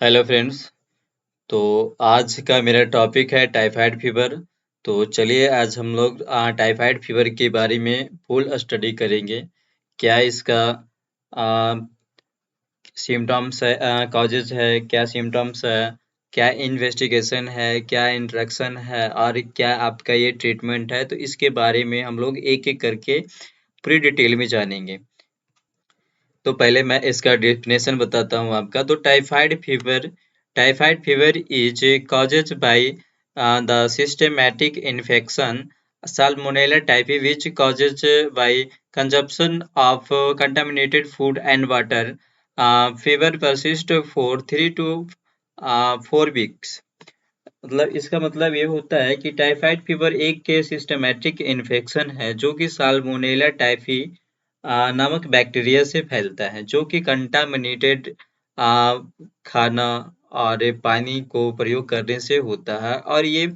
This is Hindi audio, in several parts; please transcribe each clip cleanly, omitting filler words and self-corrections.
Hello friends. तो आज का मेरा टॉपिक है टाइफाइड फीवर। तो चलिए आज हम लोग टाइफाइड फीवर के बारे में फुल स्टडी करेंगे। क्या इसका सिम्टम्स है, कॉजेज है, क्या सिम्टम्स है, क्या इन्वेस्टिगेशन है, क्या इंट्रैक्शन है और क्या आपका ये ट्रीटमेंट है। तो इसके बारे में हम लोग एक एक करके पूरी डिटेल में जानेंगे। तो पहले मैं इसका डेफिनेशन बताता हूँ आपका। तो typhoid fever is causes by the systematic infection salmonella typhi which causes bye consumption of contaminated food and water. Fever persist for 3 to 4 weeks. मतलब इसका मतलब ये होता है कि टाइफाइड फीवर एक के सिस्टमेटिक इन्फेक्शन है जो कि साल्मोनेला टाइफी नामक बैक्टीरिया से फैलता है, जो कि कंटामिनेटेड खाना और पानी को प्रयोग करने से होता है और ये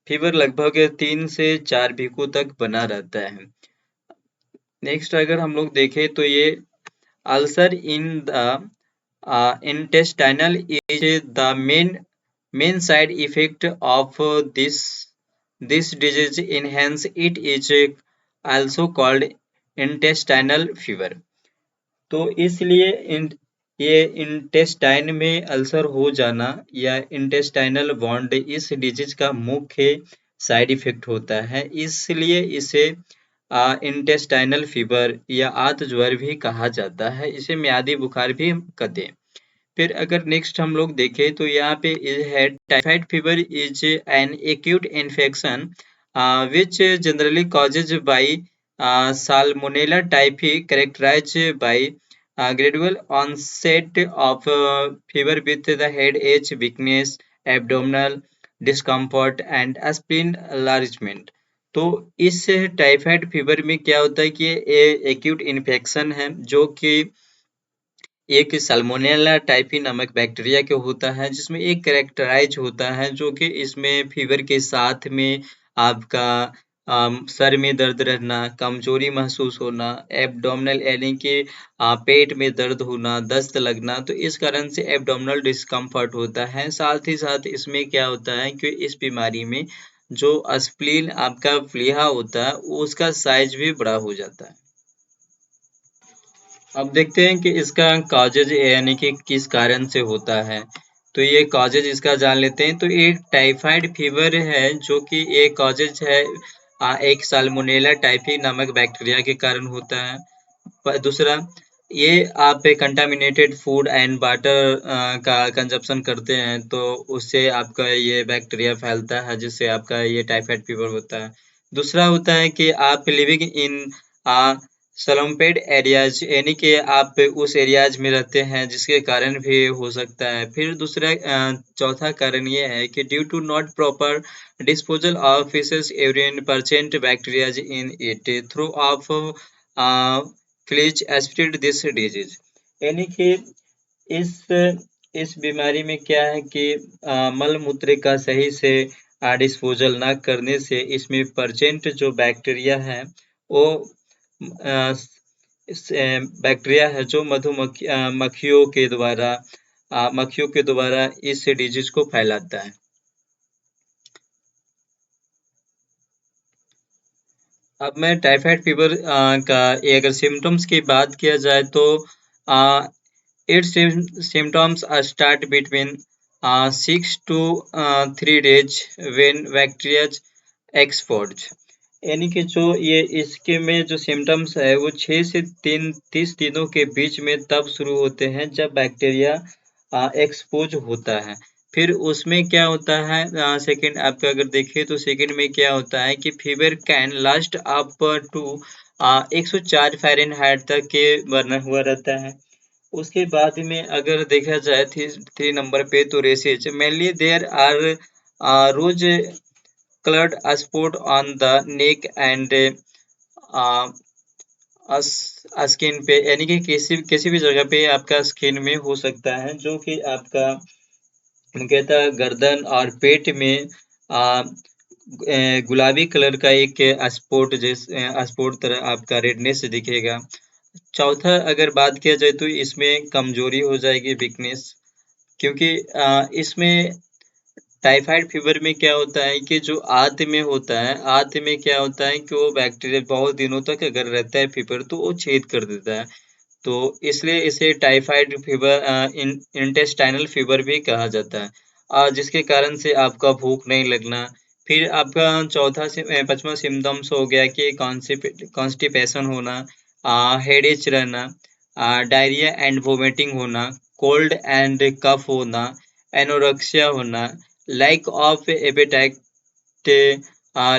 फीवर लगभग 3 से 4 वीकों तक बना रहता है। नेक्स्ट अगर हम लोग देखें तो ये ulcer in the intestinal is the main side effect of this disease. Hence it is also called intestinal fever. तो इसलिए ये इंटेस्टाइन में अल्सर हो जाना या इंटेस्टाइनल वॉन्ड इस डिजीज का मुख्य साइड इफेक्ट होता है, इसलिए इसे इंटेस्टाइनल फीवर या आंत ज्वर भी कहा जाता है। इसे मियादी बुखार भी कहते हैं। फिर अगर नेक्स्ट हम लोग देखें तो यहाँ पे है typhoid fever is an acute infection which generally causes by salmonella typhi characterise by gradual onset of fever with the headache, weakness, abdominal discomfort and spleen enlargement. तो इस टाइफाइड फीवर में क्या होता है कि ये एक्यूट इन्फेक्शन है जो कि एक साल्मोनेला टाइफी नामक बैक्टीरिया के होता है, जिसमें एक कैरेक्टराइज होता है जो कि इसमें फीवर के साथ में आपका सर में दर्द रहना, कमजोरी महसूस होना, एब्डोमिनल यानी कि पेट में दर्द होना, दस्त लगना, तो इस कारण से एब्डोमिनल डिस्कम्फर्ट होता है। साथ ही साथ इसमें क्या होता है कि इस बीमारी में जो स्प्लीन आपका प्लीहा होता है उसका साइज भी बड़ा हो जाता है। अब देखते हैं कि इसका कॉजेज यानी कि किस कारण से होता है। तो ये कॉजेज इसका जान लेते हैं। तो ये टाइफाइड फीवर है जो कि ये कॉजेज है एक साल्मोनेला टाइफी नामक बैक्टीरिया के कारण होता है। दूसरा, ये आप कंटामिनेटेड फूड एंड वाटर का कंजप्शन करते हैं तो उससे आपका ये बैक्टीरिया फैलता है जिससे आपका ये टाइफाइड फीवर होता है। दूसरा होता है कि आप लिविंग इन स्लम्पेड एरियाज यानी कि आप उस एरियाज में रहते हैं जिसके कारण भी हो सकता है। फिर दूसरा चौथा कारण ये है कि due to not proper disposal of faeces urine present bacterias in it through of fleas spread this disease. यानी कि इस इस बीमारी में क्या है कि मल मूत्र का सही से डिस्पोजल ना करने से इसमें परसेंट जो बैक्टीरिया है वो बैक्टीरिया है जो मधुमक्खी मक्खियों के द्वारा इस डिजीज को फैलाता है। अब मैं टाइफाइड फीवर का अगर सिम्टम्स की बात किया जाए तो it's symptoms start between 6 to 3 days when bacteria export. यानी कि जो ये इसके में जो सिम्टम्स है वो 6 से 30 दिनों के बीच में तब शुरू होते हैं जब बैक्टीरिया एक्सपोज होता है। फिर उसमें क्या होता है सेकंड आपका अगर देखें तो सेकंड में क्या होता है कि fever can last up to 104 Fahrenheit तक के बना हुआ रहता है। उसके बाद में अगर देखा जाए थ्री नंबर पे तो rashes mainly there are rose colored spot on the neck and skin पे यानी कि किसी किसी भी जगह पे आपका स्किन में हो सकता है जो कि आपका मुख्यतः गर्दन और पेट में गुलाबी कलर का एक स्पॉट तरह आपका रेडनेस दिखेगा। चौथा अगर बात किया जाए तो इसमें कमजोरी हो जाएगी, वीकनेस। क्योंकि इसमें टाइफाइड फीवर में क्या होता है कि जो आंत में होता है, आंत में क्या होता है कि वो बैक्टीरिया बहुत दिनों तक अगर रहता है फीवर तो वो छेद कर देता है। तो इसलिए इसे टाइफाइड फीवर इंटेस्टाइनल फीवर भी कहा जाता है। जिसके कारण से आपका भूख नहीं लगना। फिर आपका पाँचवा सिम्पटम्स हो गया कि कॉन्स्टिपेशन होना, हेडेच रहना, डायरिया एंड वोमिटिंग होना, कोल्ड एंड कफ होना, एनोरेक्सिया होना, lack of appetite,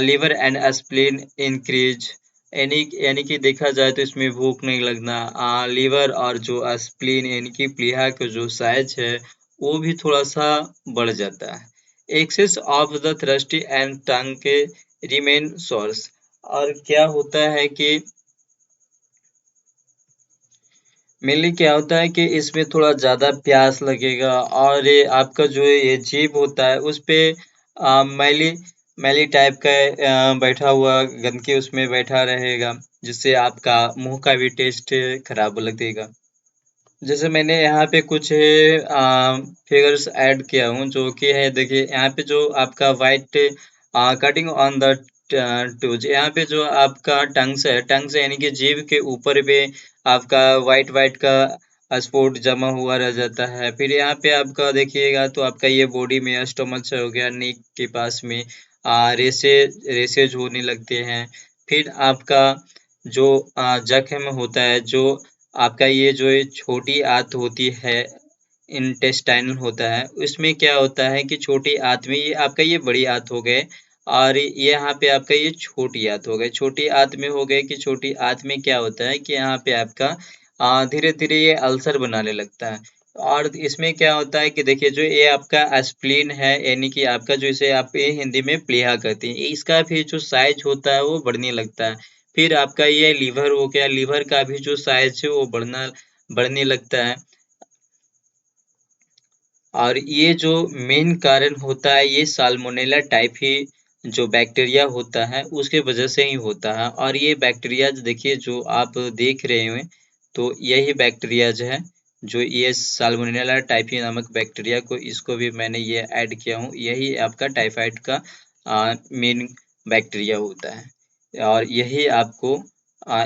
liver and spleen increase. यानी कि देखा जाए तो इसमें भूख नहीं लगना, लिवर और जो स्प्लीन यानी कि प्लीहा का जो साइज है वो भी थोड़ा सा बढ़ जाता है। Excess of the thirsty and tongue के रिमेन सोर्स। और क्या होता है कि मेनली क्या होता है कि इसमें थोड़ा ज़्यादा प्यास लगेगा और ये आपका जो ये जीभ होता है उस पे मैली मैली टाइप का बैठा हुआ गंदगी उसमें बैठा रहेगा, जिससे आपका मुंह का भी टेस्ट खराब लगेगा। जैसे मैंने यहाँ पे कुछ फिगर्स ऐड किया हूँ जो कि है, देखिए यहाँ पे जो आपका white cutting on the twos, यहाँ पे जो आपका टंग से यानी कि जीभ के ऊपर पे आपका वाइट वाइट का स्पॉट जमा हुआ रह जाता है। फिर यहाँ पे आपका देखिएगा तो आपका ये बॉडी में स्टमच हो गया, नेक के पास में रेसेज होने लगते हैं। फिर आपका जो जख्म होता है, जो आपका ये जो ये छोटी आंत होती है, इंटेस्टाइनल होता है, उसमें क्या होता है कि छोटी आंत में ये आपका ये बड़ी आंत हो गए और ये यहाँ पे आपका ये छोटी आंत हो गई। छोटी आंत में हो गए कि छोटी आंत में क्या होता है कि यहाँ पे आपका धीरे धीरे ये अल्सर बनाने लगता है। और इसमें क्या होता है कि देखिए जो ये आपका स्प्लीन है, यानी कि आपका जो इसे आप ये हिंदी में प्लीहा कहते हैं, इसका भी जो साइज होता है वो बढ़ने लगता है। फिर आपका ये लीवर हो गया, लीवर का भी जो साइज है वो बढ़ने लगता है। और ये जो मेन कारण होता है ये साल्मोनेला टाइफी जो बैक्टीरिया होता है उसके वजह से ही होता है। और ये बैक्टीरिया देखिए जो आप देख रहे हैं, तो यही बैक्टीरिया जो है, जो ये साल्मोनेला टाइफी नामक बैक्टीरिया को इसको भी मैंने ये ऐड किया हूँ, यही आपका टाइफाइड का मेन बैक्टीरिया होता है। और यही आपको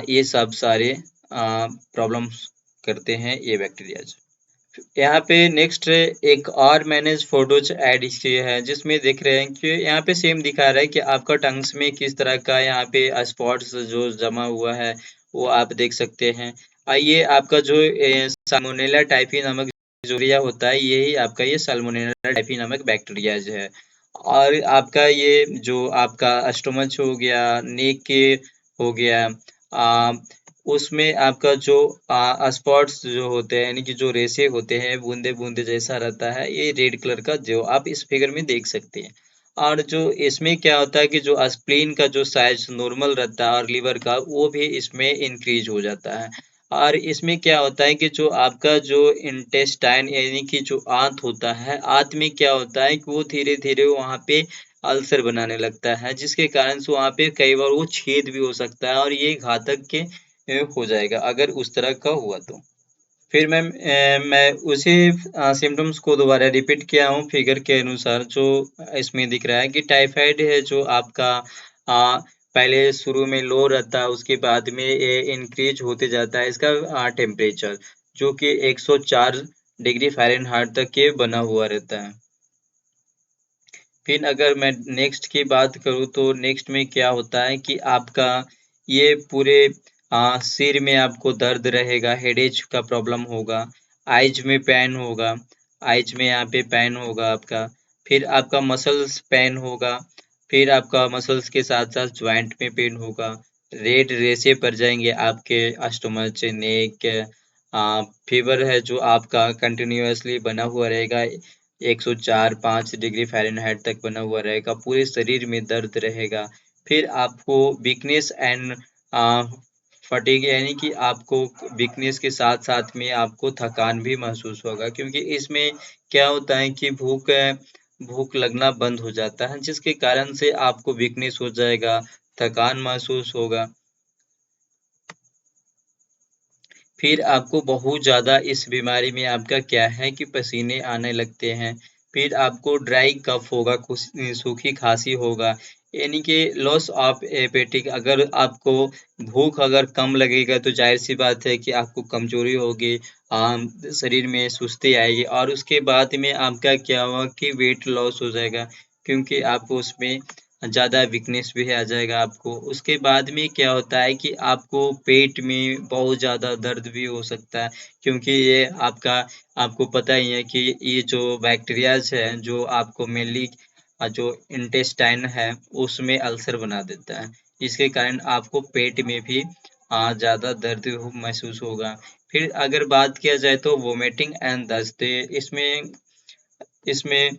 ये सब सारे प्रॉब्लम्स करते हैं ये बैक्टीरिया। यहाँ पे नेक्स्ट एक और मैंने फोटोज ऐड किए हैं जिसमें देख रहे हैं कि यहाँ पे सेम दिखा रहा है कि आपका टंग्स में किस तरह का यहाँ पे स्पॉट्स जो जमा हुआ है वो आप देख सकते हैं। ये आपका जो साल्मोनेला टाइफी नामक बैक्टीरिया होता है, यही आपका ये साल्मोनेला टाइफी नामक बैक्टीरिया जो है। और आपका ये जो आपका स्टोमच हो गया, नेक के हो गया, उसमें आपका जो स्पॉट्स जो होते हैं, यानी कि जो रेशे होते हैं, बूंदे बूंदे जैसा रहता है, ये रेड कलर का जो आप इस फिगर में देख सकते हैं। और जो इसमें क्या होता है कि जो स्प्लीन का जो साइज नॉर्मल रहता है और लीवर का वो भी इसमें इंक्रीज हो जाता है। और इसमें क्या होता है कि जो आपका जो इंटेस्टाइन यानी कि जो आंत होता है, आंत में क्या होता है कि वो धीरे धीरे वहाँ पे अल्सर बनाने लगता है, जिसके कारण से वहाँ पे कई बार वो छेद भी हो सकता है और ये घातक के हो जाएगा अगर उस तरह का हुआ तो। फिर मैं उसी सिम्टम्स को दोबारा रिपीट किया हूँ फिगर के अनुसार जो इसमें दिख रहा है कि टाइफाइड है जो आपका पहले शुरू में लो रहता है, उसके बाद में ये इंक्रीज होते जाता है इसका टेम्परेचर, जो कि 104 डिग्री फ़ारेनहाइट तक के बना हुआ रहता है। फिर अगर मैं नेक्स्ट की बात करूँ तो नेक्स्ट में क्या होता है कि आपका ये पूरे सिर में आपको दर्द रहेगा, हेडेक का प्रॉब्लम होगा, आइज में पेन होगा, आइज में यहाँ पे पेन होगा आपका, फिर आपका मसल्स पेन होगा, फिर आपका मसल्स के साथ साथ ज्वाइंट में पेन होगा, रेड रेशे पड़ जाएंगे आपके स्टमच, नेक, फीवर है जो आपका कंटिन्यूअसली बना हुआ रहेगा, 104-5 डिग्री फ़ारेनहाइट तक बना हुआ रहेगा, पूरे शरीर में दर्द रहेगा। फिर आपको वीकनेस एंड फटीग यानी कि आपको वीकनेस के साथ-साथ में आपको थकान भी महसूस होगा, क्योंकि इसमें क्या होता है कि भूख लगना बंद हो जाता है, जिसके कारण से आपको वीकनेस हो जाएगा, थकान महसूस होगा। फिर आपको बहुत ज़्यादा इस बीमारी में आपका क्या है कि पसीने आने लगते हैं। फिर आपको ड्राई कफ होगा, सूखी खांसी होगा, यानी कि लॉस ऑफ एपेटिक। अगर आपको भूख अगर कम लगेगा तो जाहिर सी बात है कि आपको कमजोरी होगी, शरीर में सुस्ती आएगी और उसके बाद में आपका क्या हुआ कि वेट लॉस हो जाएगा, क्योंकि आपको उसमें ज़्यादा वीकनेस भी आ जाएगा आपको। उसके बाद में क्या होता है कि आपको पेट में बहुत ज़्यादा दर्द भी हो सकता है, क्योंकि ये आपको पता ही है कि ये जो बैक्टीरियाज है जो आपको मेनली जो इंटेस्टाइन है उसमें अल्सर बना देता है। इसके कारण आपको पेट में भी ज़्यादा दर्द महसूस होगा। फिर अगर बात किया जाए तो वोमिटिंग एंड दस्त, इसमें इसमें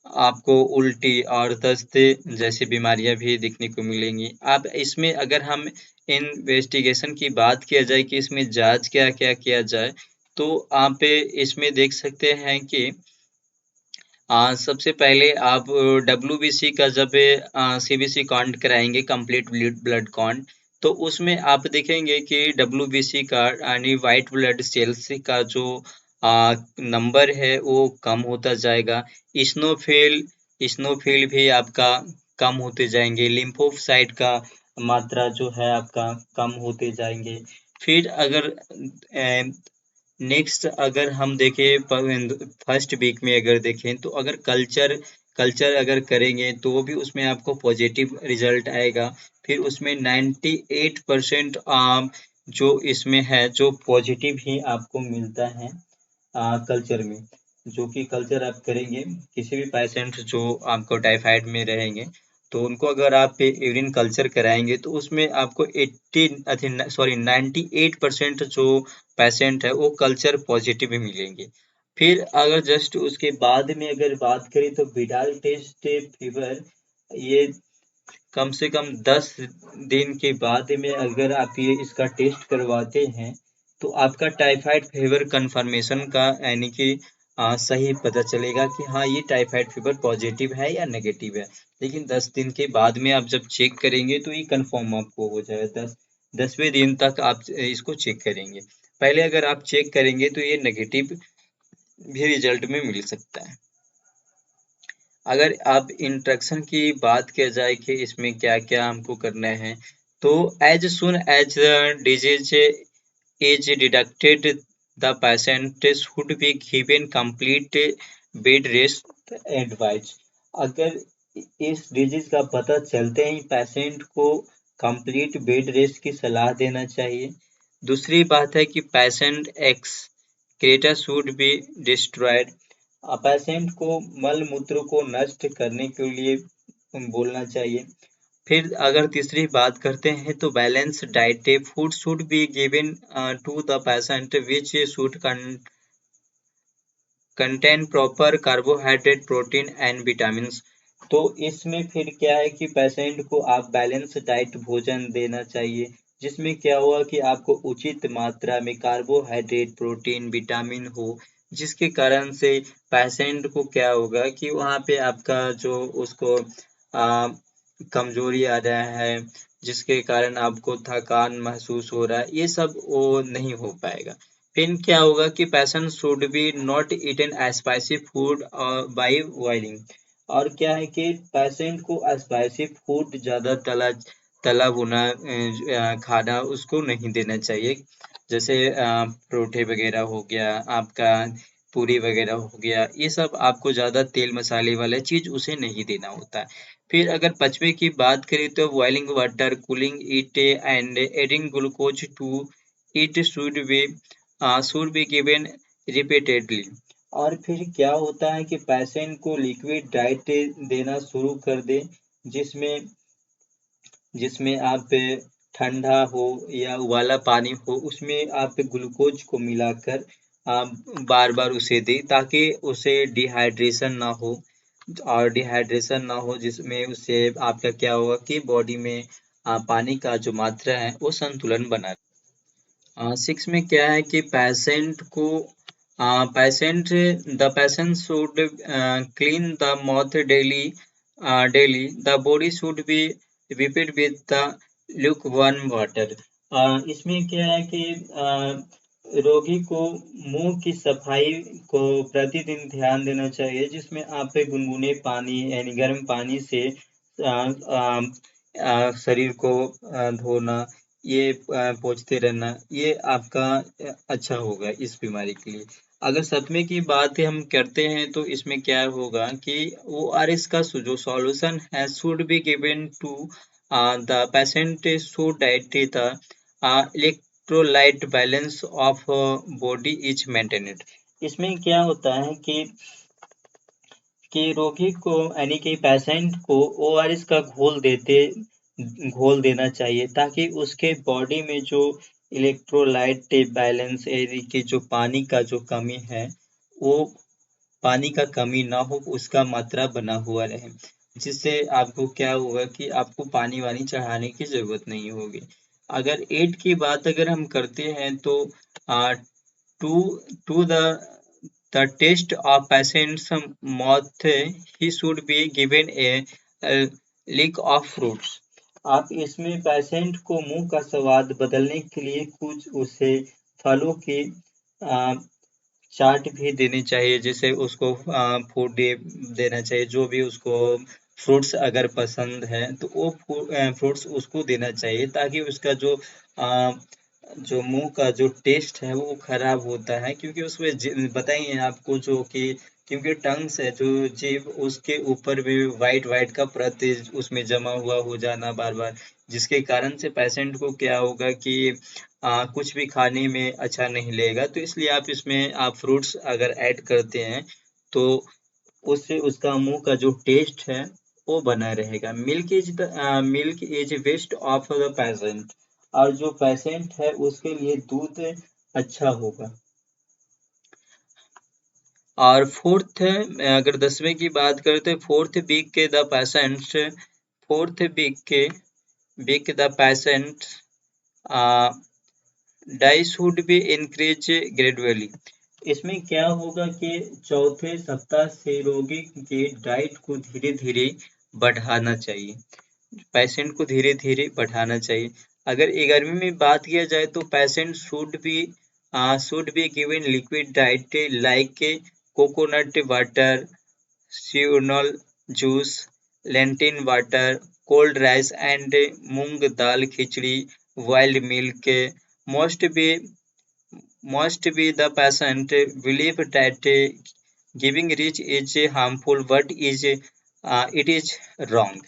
आपको उल्टी और दस्त जैसी बीमारियां भी दिखने को मिलेंगी। अब इसमें अगर हम इन्वेस्टिगेशन की बात किया जाए कि इसमें जांच क्या-क्या किया जाए, तो आप इसमें देख सकते हैं कि सबसे पहले आप डब्ल्यूबीसी का जब सीबीसी काउंट कराएंगे, कंप्लीट ब्लड काउंट, तो उसमें आप देखेंगे कि डब्ल्यूबीसी का यानी व्हाइट ब्लड सेल्स का जो नंबर है वो कम होता जाएगा। इस्नोफिल इस्नोफिल भी आपका कम होते जाएंगे। लिम्फोसाइट का मात्रा जो है आपका कम होते जाएंगे। फिर अगर नेक्स्ट अगर हम देखें फर्स्ट वीक में अगर देखें तो अगर कल्चर कल्चर अगर करेंगे तो भी उसमें आपको पॉजिटिव रिजल्ट आएगा। फिर उसमें 98% जो इसमें है जो पॉजिटिव ही आपको मिलता है कल्चर में। जो कि कल्चर आप करेंगे किसी भी पेशेंट जो आपको टाइफाइड में रहेंगे तो उनको अगर आप यूरिन कल्चर कराएंगे तो उसमें आपको 98% जो पेशेंट है वो कल्चर पॉजिटिव ही मिलेंगे। फिर अगर जस्ट उसके बाद में अगर बात करें तो विडाल टेस्ट फीवर, ये कम से कम 10 दिन के बाद में अगर आप ये इसका टेस्ट करवाते हैं तो आपका टाइफाइड फीवर कंफर्मेशन का यानी कि सही पता चलेगा कि हाँ ये टाइफाइड फीवर पॉजिटिव है या नेगेटिव है। लेकिन 10 दिन के बाद में आप जब चेक करेंगे तो ये कंफर्म आपको हो जाएगा। 10वें दिन तक आप इसको चेक करेंगे। पहले अगर आप चेक करेंगे तो ये नेगेटिव भी रिजल्ट में मिल सकता है। अगर आप इंस्ट्रक्शन की बात किया जाए कि इसमें क्या-क्या हमको करना है, तो as soon as disease is detected the patient should be given complete bed rest advice. अगर इस डिजीज का पता चलते ही पेशेंट को कंप्लीट बेड रेस्ट की सलाह देना चाहिए। दूसरी बात है कि patient x Creta should be destroyed. Patient को मल मूत्र को नष्ट करने के लिए बोलना चाहिए। फिर अगर तीसरी बात करते हैं तो balance diet, food should be given to the patient which should contain proper carbohydrate, protein and vitamins. तो इसमें फिर क्या है कि पेशेंट को आप बैलेंस डाइट भोजन देना चाहिए, जिसमें क्या हुआ कि आपको उचित मात्रा में कार्बोहाइड्रेट, प्रोटीन, विटामिन हो, जिसके कारण से पेशेंट को क्या होगा कि वहाँ पे आपका जो उसको कमजोरी आ रहा है, जिसके कारण आपको थकान महसूस हो रहा है, ये सब वो नहीं हो पाएगा। फिर क्या होगा कि patient should be not eaten spicy food by boiling. और क्या है कि पेशेंट को स्पाइसी फूड ज़्यादा तला तला भुना खाना उसको नहीं देना चाहिए। जैसे परोठे वगैरह हो गया, आपका पूरी वगैरह हो गया, ये सब आपको ज़्यादा तेल मसाले वाला चीज़ उसे नहीं देना होता है। फिर अगर पचवे की बात करें तो boiling water, cooling it and adding glucose to it should be given repeatedly. और फिर क्या होता है कि पेशेंट को लिक्विड डाइट देना शुरू कर दे, जिसमें जिसमें आप ठंडा हो या उबाला पानी हो उसमें आप ग्लूकोज को मिलाकर आप बार बार उसे दें, ताकि उसे डिहाइड्रेशन ना हो। और डिहाइड्रेशन ना हो जिसमें उससे आपका क्या होगा कि बॉडी में पानी का जो मात्रा है वो संतुलन बना। 6 में क्या है कि patient should clean the mouth daily. The body should be repeat with the lukewarm water. इसमें क्या है कि रोगी को मुंह की सफाई को प्रतिदिन ध्यान देना चाहिए, जिसमें आप गुनगुने पानी यानी गर्म पानी से शरीर को धोना, ये पोंछते रहना, ये आपका अच्छा होगा इस बीमारी के लिए। अगर सदमे की बात हम करते हैं तो इसमें क्या होगा कि ओआरएस का जो सॉल्यूशन है should be given to the patient so that the electrolyte balance of body is maintained. इसमें क्या होता है कि रोगी को यानी कि पेशेंट को ओआरएस का घोल देना चाहिए, ताकि उसके बॉडी में जो इलेक्ट्रोलाइट बैलेंस यानी कि जो पानी का जो कमी है, वो पानी का कमी ना हो, उसका मात्रा बना हुआ रहे, जिससे आपको क्या होगा कि आपको पानी वानी चढ़ाने की जरूरत नहीं होगी। अगर एड की बात अगर हम करते हैं तो to to the taste of patients mouth he should be given a lick of fruits. आप इसमें पेशेंट को मुंह का स्वाद बदलने के लिए कुछ उसे फलों की आ, चाट भी देनी चाहिए, जैसे उसको फूड देना चाहिए, जो भी उसको फ्रूट्स अगर पसंद है तो वो फ्रूट्स उसको देना चाहिए, ताकि उसका आ, जो मुंह का जो टेस्ट है वो खराब होता है, क्योंकि उसमें बताइए आपको जो कि क्योंकि टंग से जो जीभ उसके ऊपर भी वाइट वाइट का परत उसमें जमा हुआ हो जाना बार बार, जिसके कारण से पेशेंट को क्या होगा कि कुछ भी खाने में अच्छा नहीं लगेगा। तो इसलिए आप इसमें आप फ्रूट्स अगर ऐड करते हैं तो उससे उसका मुंह का जो टेस्ट है वो बना रहेगा। Milk is best of the patient, और जो पेशेंट है उसके लिए दूध अच्छा होगा। और फोर्थ अगर 10वें की बात करें तो फोर्थ वीक के the patient fourth week the patient diet should be increase gradually. इसमें क्या होगा कि चौथे सप्ताह से रोगी के डाइट को धीरे धीरे बढ़ाना चाहिए, पेशेंट को धीरे धीरे बढ़ाना चाहिए। अगर 11वीं में बात किया जाए तो patient should be given liquid diet like coconut water, seasonal juice, Lentin water, cold rice and moong dal khichdi, wild milk. Must be must be the patient believe that giving rich is harmful, but it is wrong।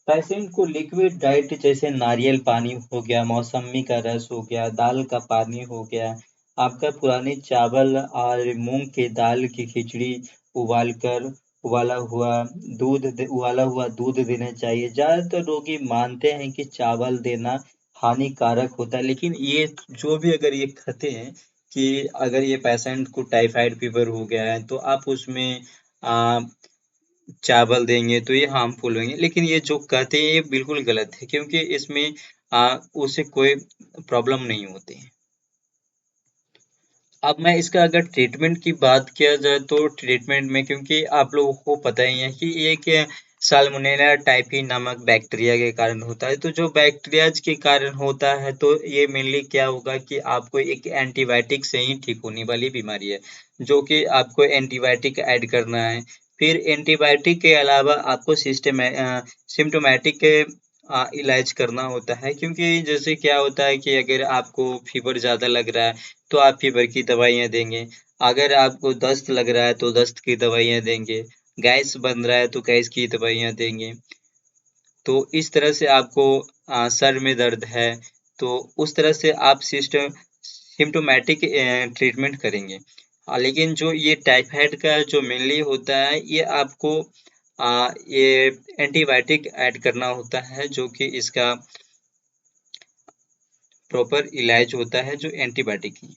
Patient को लिक्विड डाइट जैसे नारियल पानी हो गया, मौसमी का रस हो गया, दाल का पानी हो गया, आपका पुराने चावल और मूंग के दाल की खिचड़ी उबालकर उबाला हुआ दूध देना चाहिए। ज्यादातर रोगी मानते हैं कि चावल देना हानिकारक होता है, लेकिन ये जो भी अगर ये कहते हैं कि अगर ये पेशेंट को टाइफाइड फीवर हो गया है तो आप उसमें आ, चावल देंगे तो ये हार्मफुल होंगे, लेकिन ये जो कहते हैं ये बिल्कुल गलत है, क्योंकि इसमें उससे कोई प्रॉब्लम नहीं होती है। अब मैं इसका अगर ट्रीटमेंट की बात किया जाए तो ट्रीटमेंट में, क्योंकि आप लोगों को पता ही है कि ये एक साल्मोनेला टाइफी नामक बैक्टीरिया के कारण होता है। तो जो बैक्टीरिया के कारण होता है तो ये मेनली क्या होगा कि आपको एक एंटीबायोटिक से ही ठीक होने वाली बीमारी है, जो कि आपको एंटीबायोटिक ऐड करना है। फिर एंटीबायोटिक के अलावा आपको सिम्टोमेटिक इलाज करना होता है, क्योंकि जैसे क्या होता है कि अगर आपको फीवर ज़्यादा लग रहा है तो आप फीवर की दवाइयाँ देंगे, अगर आपको दस्त लग रहा है तो दस्त की दवाइयाँ देंगे, गैस बन रहा है तो गैस की दवाइयाँ देंगे। तो इस तरह से आपको सर में दर्द है तो उस तरह से आप सिम्टोमेटिक ट्रीटमेंट करेंगे। लेकिन जो ये टाइफाइड का जो मेनली होता है ये आपको ये एंटीबायोटिक ऐड करना होता है, जो कि इसका प्रॉपर इलाज होता है जो एंटीबायोटिक ही है।